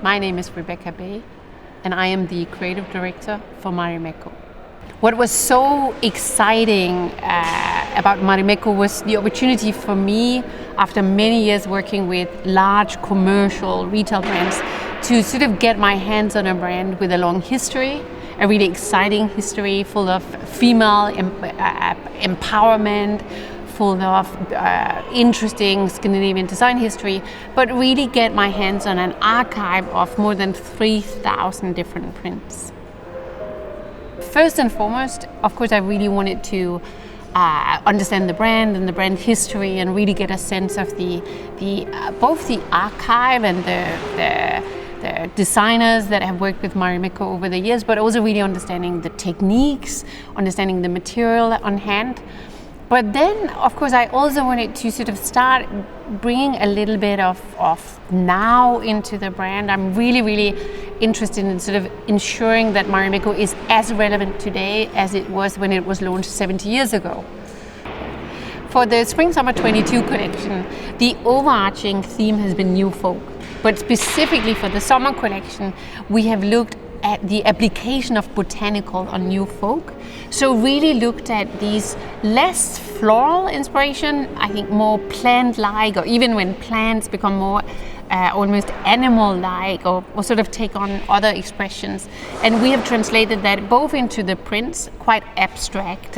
My name is Rebekka Bay, and I am the creative director for Marimekko. What was so exciting about Marimekko was the opportunity for me, after many years working with large commercial retail brands, to sort of get my hands on a brand with a long history, a really exciting history full of female empowerment, full of interesting Scandinavian design history, but really get my hands on an archive of more than 3,000 different prints. First and foremost, of course, I really wanted to understand the brand and the brand history and really get a sense of both the archive and the designers that have worked with Marimekko over the years, but also really understanding the techniques, understanding the material on hand. But then, of course, I also wanted to sort of start bringing a little bit of now into the brand. I'm really interested in sort of ensuring that Marimekko is as relevant today as it was when it was launched 70 years ago. For the SpringSummer 22 collection, the overarching theme has been new folk. But specifically for the summer collection, we have looked at the application of botanical on new folk. So really looked at these less floral inspiration, I think more plant-like, or even when plants become more almost animal-like or sort of take on other expressions. And we have translated that both into the prints, quite abstract,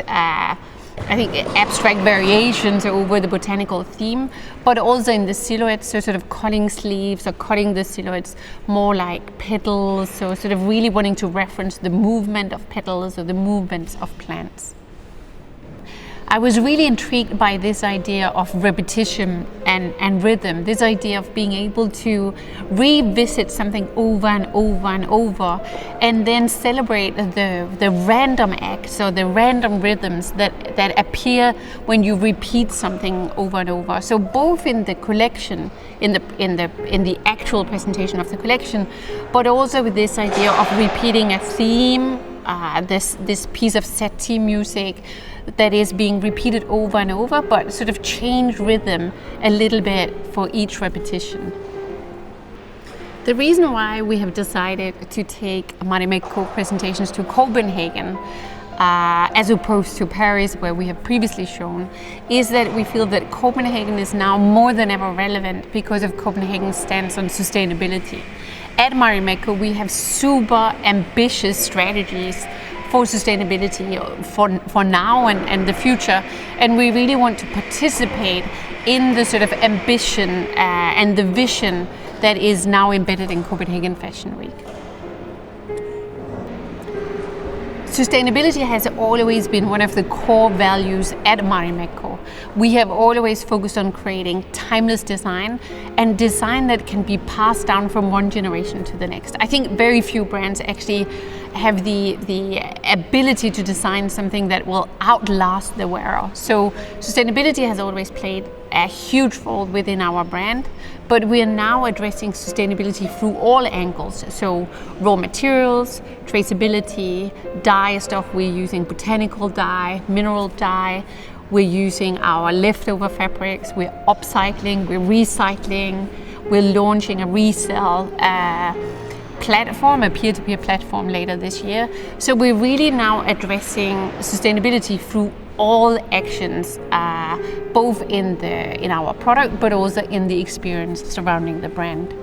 I think abstract variations over the botanical theme, but also in the silhouettes, so sort of cutting sleeves or cutting the silhouettes more like petals, so sort of really wanting to reference the movement of petals or the movements of plants. I was really intrigued by this idea of repetition and rhythm, this idea of being able to revisit something over and over and over, and then celebrate the random acts or the random rhythms that appear when you repeat something over and over. So both in the collection, in the actual presentation of the collection, but also with this idea of repeating a theme, this piece of set theme music that is being repeated over and over, but sort of change rhythm a little bit for each repetition. The reason why we have decided to take Marimekko presentations to Copenhagen as opposed to Paris, where we have previously shown, is that we feel that Copenhagen is now more than ever relevant because of Copenhagen's stance on sustainability. At Marimekko, we have super ambitious strategies for sustainability for now and the future, and we really want to participate in the sort of ambition and the vision that is now embedded in Copenhagen Fashion Week. Sustainability has always been one of the core values at Marimekko. We have always focused on creating timeless design and design that can be passed down from one generation to the next. I think very few brands actually have the ability to design something that will outlast the wearer. So sustainability has always played a huge role within our brand, but we are now addressing sustainability through all angles. So raw materials, traceability, dye stuff, we're using botanical dye, mineral dye, we're using our leftover fabrics, we're upcycling, we're recycling, we're launching a resale platform, a peer-to-peer platform later this year. So we're really now addressing sustainability through all actions, both in our product, but also in the experience surrounding the brand.